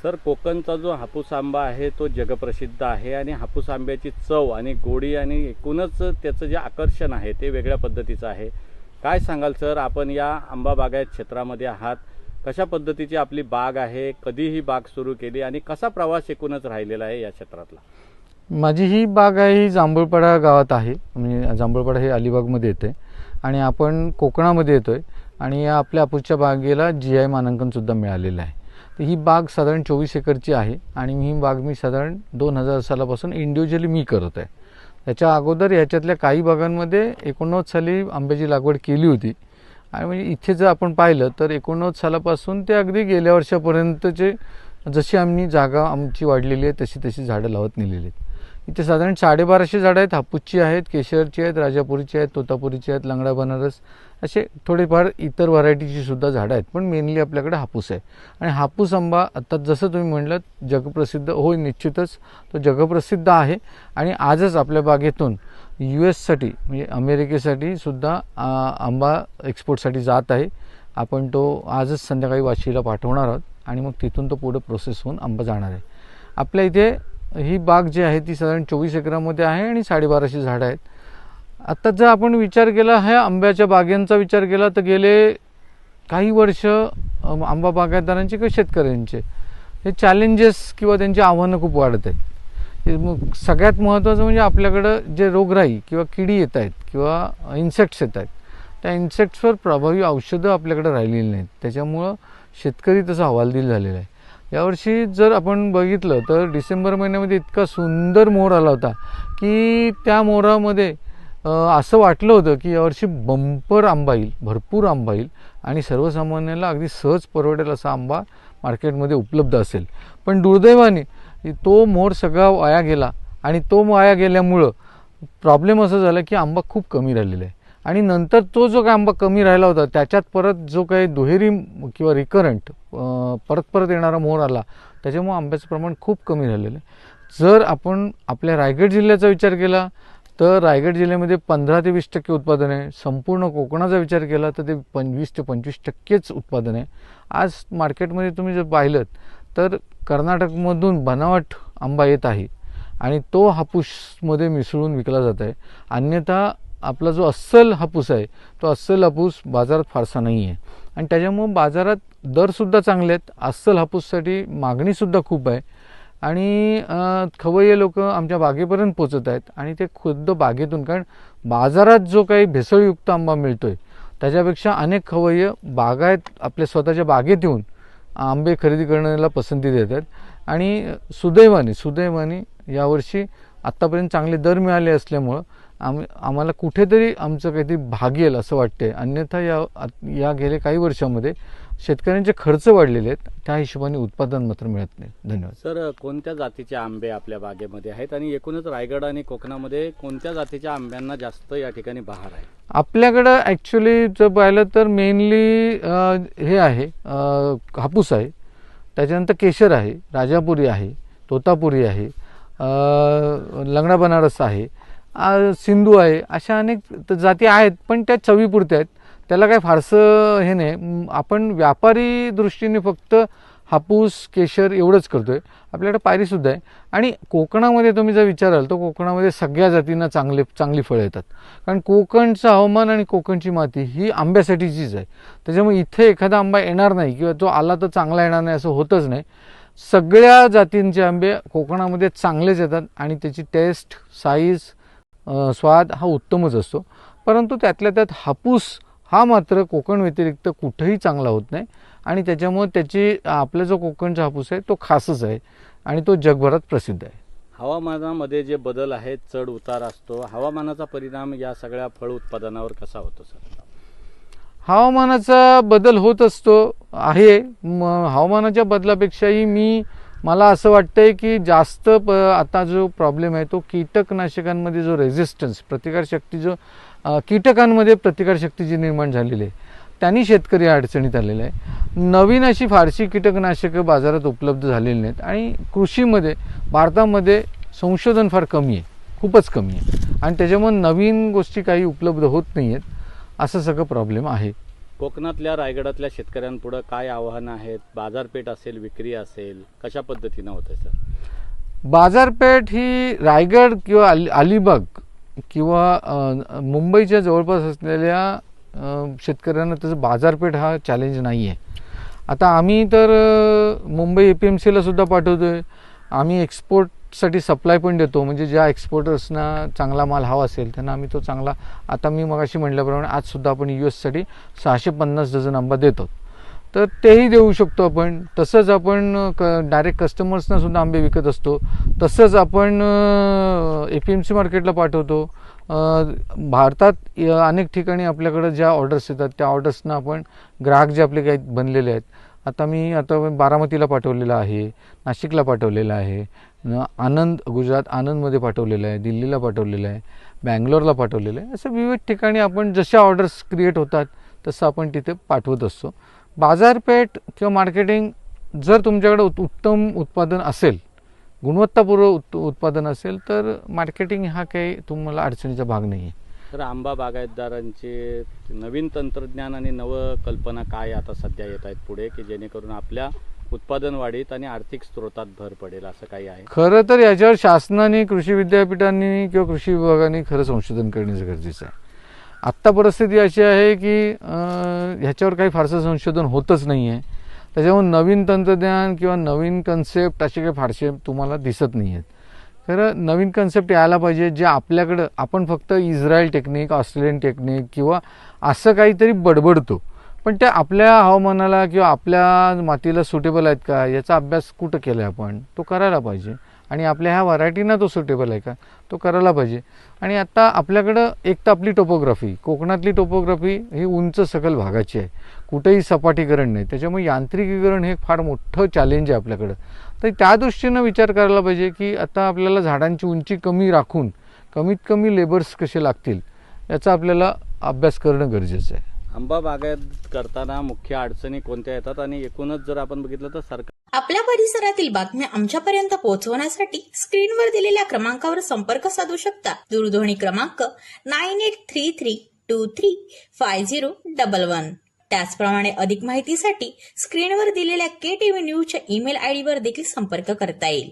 Sir, कोकणचा जो हापूस आंबा आहे तो जगप्रसिद्ध आहे आणि हापूस आंब्याची चव आणि गोडी आणि एकूणच त्याचं जे आकर्षण आहे ते वेगळ्या पद्धतीचं आहे. काय सांगाल सर, आपण या आंबा बागायत क्षेत्रामध्ये आहात, कशा पद्धतीची आपली बाग आहे, कधी ही बाग सुरू केली आणि कसा प्रवास एकूणच राहिलेला आहे या क्षेत्रातला? माझी ही बाग आहे ही जांभूळपाडा गावात आहे. म्हणजे जांभूळपाडा हे अलिबागमध्ये येते आणि आपण कोकणामध्ये येतोय आणि या आपल्या हापूसच्या बागेला GI मानांकनसुद्धा मिळालेलं आहे. तर ही बाग साधारण 24 एकरची आहे आणि ही बाग मी साधारण 2000 सालापासून इंडिव्हिज्युअली मी करत आहे. त्याच्या अगोदर याच्यातल्या काही बागांमध्ये 89 साली आंब्याची लागवड केली होती आणि म्हणजे इथे जर आपण पाहिलं तर 89 सालापासून ते अगदी गेल्या वर्षापर्यंतचे जशी आम्ही जागा आमची वाढलेली आहे तशी तशी झाडं लावत नेलेली आहेत. इथे साधारण 1250 झाडं आहेत. हापूसची आहेत, केशरची आहेत, राजापुरीची आहेत, तोतापुरीची आहेत, लंगडा बनारस असे थोडेफार इतर व्हरायटीची सुद्धा झाडं आहेत. पण मेनली आपल्याकडे हापूस आहे आणि हापूस आंबा आता जसं तुम्ही म्हणलात जगप्रसिद्ध, होय निश्चितच तो जगप्रसिद्ध आहे आणि आजच आपल्या बागेतून US साठी म्हणजे अमेरिकेसाठी सुद्धा आंबा एक्सपोर्टसाठी जात आहे. आपण तो आजच संध्याकाळी वाशीला पाठवणार आहोत आणि मग तिथून तो पुढे प्रोसेस होऊन आंबा जाणार आहे. आपल्या इथे ही बाग जी आहे ती साधारण 24 एकरामध्ये आहे आणि 1250 झाडं आहेत. आता जर आपण विचार केला ह्या आंब्याच्या बागांचा विचार केला तर गेले काही वर्ष आंबा बागायतदारांचे किंवा शेतकऱ्यांचे हे चॅलेंजेस किंवा त्यांची आव्हानं खूप वाढत आहेत. मग सगळ्यात महत्त्वाचं म्हणजे आपल्याकडं जे रोगराई किंवा किडी येत आहेत किंवा इन्सेक्ट्स येत आहेत, त्या इन्सेक्ट्सवर प्रभावी औषधं आपल्याकडे राहिलेली नाहीत. त्याच्यामुळं शेतकरी तसा हवालदिल झालेला आहे. यावर्षी जर आपण बघितलं तर डिसेंबर महिन्यामध्ये इतका सुंदर मोहर आला होता की त्या मोहरामध्ये असं वाटलं होतं की यावर्षी बंपर आंबा येईल, भरपूर आंबा येईल आणि सर्वसामान्याला अगदी सहज परवडेल असा आंबा मार्केटमध्ये उपलब्ध असेल. पण दुर्दैवाने तो मोहर सगळा वाया गेला आणि तो वाया गेल्यामुळं प्रॉब्लेम असं झाला की आंबा खूप कमी राहिलेला आहे आणि नंतर तो जो काय आंबा कमी राहिला होता त्याच्यात परत जो काही दुहेरी किंवा रिकरंट परत येणारा मोहर आला, त्याच्यामुळे आंब्याचं प्रमाण खूप कमी राहिलेलं आहे. जर आपण आपल्या रायगड जिल्ह्याचा विचार केला तर रायगड जिल्ह्यामध्ये 15 ते 20% उत्पादन आहे. संपूर्ण कोकणाचा विचार केला तर ते 20 ते 25% उत्पादन आहे. आज मार्केटमध्ये तुम्ही जर पाहिलं तर कर्नाटकमधून बनावट आंबा येत आहे आणि तो हापूसमध्ये मिसळून विकला जात आहे. अन्यथा आपला जो अस्सल हापूस आहे तो अस्सल हापूस बाजारात फारसा नाही आहे आणि त्याच्यामुळं बाजारात दरसुद्धा चांगले आहेत. अस्सल हापूससाठी मागणीसुद्धा खूप आहे आणि खवय्ये लोक आमच्या बागेपर्यंत पोचत आहेत आणि ते खुद्द बागेतून, कारण बाजारात जो काही भेसळयुक्त आंबा मिळतो आहे त्याच्यापेक्षा अनेक खवय्ये बागायत आपल्या स्वतःच्या बागेत येऊन आंबे खरेदी करण्याला पसंती देतात आणि सुदैवाने यावर्षी आत्तापर्यंत चांगले दर मिळाले असल्यामुळं आम्हाला कुठेतरी आमचं काहीतरी भागेल असं वाटते. अन्यथा या गेल्या काही वर्षामध्ये शेतकऱ्यांचे खर्च वाढलेले आहेत, त्या हिशोबाने उत्पादन मात्र मिळत नाही. धन्यवाद. सर, कोणत्या जातीचे आंबे आपल्या बागेमध्ये आहेत आणि एकूणच रायगड आणि कोकणामध्ये कोणत्या जातीच्या आंब्यांना जास्त या ठिकाणी बहार आहे? आपल्याकडं ॲक्च्युली जर पाहिलं तर मेनली हे आहे हापूस आहे, त्याच्यानंतर केशर आहे, राजापुरी आहे, तोतापुरी आहे, लंगडा बनारस आहे, सिंधू आहे. अशा अनेक जाती आहेत पण त्या चवीपुरत्या आहेत, त्याला काय फारसं हे नाही. आपण व्यापारी दृष्टीने फक्त हापूस केशर एवढंच करतो आहे. आपल्याकडे पायरीसुद्धा आहे आणि कोकणामध्ये तुम्ही जर विचाराल तर कोकणामध्ये सगळ्या जातींना चांगली फळं येतात, कारण कोकणचं हवामान आणि कोकणची माती ही आंब्यासाठीचीच आहे. त्याच्यामुळे इथे एखादा आंबा येणार नाही किंवा तो आला तर चांगला येणार नाही असं होतच नाही. सगळ्या जातींचे आंबे कोकणामध्ये चांगलेच येतात आणि त्याची टेस्ट, साईज, स्वाद हा उत्तमच असतो. परंतु त्यातल्या त्यात हापूस हा मात्र कोकण व्यतिरिक्त कुठेही चांगला होत नाही आणि त्याच्यामुळे आपला जो कोकणचा हापूस आहे तो खासच आहे आणि तो जगभरात प्रसिद्ध आहे. हवामानामध्ये जे बदल आहेत, चढ उतार असतो, हवामानाचा परिणाम या सगळ्या फळ उत्पादनावर कसा होतो सर? हवामानाचा बदल होत असतो आहे. हवामानाच्या बदलापेक्षाही मला असं वाटतंय की जास्त आता जो प्रॉब्लेम आहे तो कीटकनाशकांमध्ये जो रेझिस्टन्स, प्रतिकारशक्ती, जो कीटकांमध्ये प्रतिकारशक्ती जी निर्माण झालेली आहे त्यांनी शेतकरी अडचणीत आलेला आहे. नवीन अशी फारशी कीटकनाशकं बाजारात उपलब्ध झालेली नाहीत आणि कृषीमध्ये भारतामध्ये संशोधन फार कमी आहे, खूपच कमी आहे आणि त्याच्यामुळे नवीन गोष्टी काही उपलब्ध होत नाही आहेत, असं सगळं प्रॉब्लेम आहे. कोकणातल्या रायगडातल्या शेतकऱ्यांपुढं काय आव्हानं आहेत? बाजारपेठ असेल, विक्री असेल, कशा पद्धतीनं होतं सर? बाजारपेठ ही रायगड किंवा अलिबाग किंवा मुंबईच्या जवळपास असलेल्या शेतकऱ्यांना त्याचं बाजारपेठ हा चॅलेंज नाही आहे. आता आम्ही तर मुंबई APMCला सुद्धा पाठवतोय. आम्ही एक्सपोर्टसाठी सप्लाय पण देतो. म्हणजे ज्या एक्सपोर्टर्सना चांगला माल हवा असेल त्यांना आम्ही तो चांगला, आता मी मगाशी म्हटल्याप्रमाणे आजसुद्धा आपण US साठी 650 डझन आंबा देतो. तर तेही देऊ शकतो आपण. तसंच आपण डायरेक्ट कस्टमर्सना सुद्धा आंबे विकत असतो. तसंच आपण APMC मार्केटला पाठवतो. भारतात अनेक ठिकाणी आपल्याकडं ज्या ऑर्डर्स येतात त्या ऑर्डर्सना आपण ग्राहक जे आपले काही बनलेले आहेत, आता बारामतीला पाठवलेलं आहे, नाशिकला पाठवलेलं आहे, गुजरात आनंदमध्ये पाठवलेलं आहे, दिल्लीला पाठवलेलं आहे, बँगलोरला पाठवलेलं आहे. असं विविध ठिकाणी आपण जशा ऑर्डर्स क्रिएट होतात तसं आपण तिथे पाठवत असतो. बाजारपेठ किंवा मार्केटिंग जर तुमच्याकडे उत्तम उत्पादन असेल, गुणवत्तापूर्व उत्पादन असेल तर मार्केटिंग हा काही तुम्हाला अडचणीचा भाग नाही आहे. तर आंबा बागायतदारांचे नवीन तंत्रज्ञान आणि नवकल्पना काय आता सध्या येत आहेत पुढे, की जेणेकरून आपल्या उत्पादन वाढीत आणि आर्थिक स्रोतात भर पडेल, असं काही आहे? खरं तर याच्यावर शासनाने, कृषी विद्यापीठांनी किंवा कृषी विभागाने खरं संशोधन करण्याचं गरजेचं आहे. आत्ता परिस्थिती अशी आहे की ह्याच्यावर काही फारसं संशोधन होतच नाही आहे. त्याच्यामुळे नवीन तंत्रज्ञान किंवा नवीन कन्सेप्ट असे काही फारसे तुम्हाला दिसत नाही आहेत. खरं नवीन कन्सेप्ट यायला पाहिजे जे आपल्याकडं, आपण फक्त इस्रायल टेक्निक, ऑस्ट्रेलियन टेक्निक किंवा असं काहीतरी बडबडतो, पण त्या आपल्या हवामानाला किंवा आपल्या मातीला सुटेबल आहेत का याचा अभ्यास कुठं केला आहे आपण, तो करायला पाहिजे. आणि आपल्या ह्या व्हरायटीना तो सुटेबल आहे का तो करायला पाहिजे. आणि आता आपल्याकडं एक तर आपली टोपोग्राफी, कोकणातली टोपोग्राफी ही उंच सखल भागाची आहे, कुठेही सपाटीकरण नाही. त्याच्यामुळे यांत्रिकीकरण हे फार मोठं चॅलेंज आहे आपल्याकडं. तर त्या दृष्टीनं विचार करायला पाहिजे की आता आपल्याला झाडांची उंची कमी राखून कमीत कमी लेबर्स कसे लागतील याचा आपल्याला अभ्यास करणं गरजेचं आहे. आंबा बागायत करताना मुख्य अडचणी कोणत्या येतात आणि एकूणच जर आपण बघितलं तर सरकार आपल्या परिसरातील बातम्या आमच्यापर्यंत पोहोचवण्यासाठी स्क्रीनवर दिलेल्या क्रमांकावर संपर्क साधू शकता. दूरध्वनी क्रमांक 9833235011. त्याचप्रमाणे अधिक माहितीसाठी स्क्रीनवर दिलेल्या KTV न्यूजच्या ईमेल ID वर देखील संपर्क करता येईल.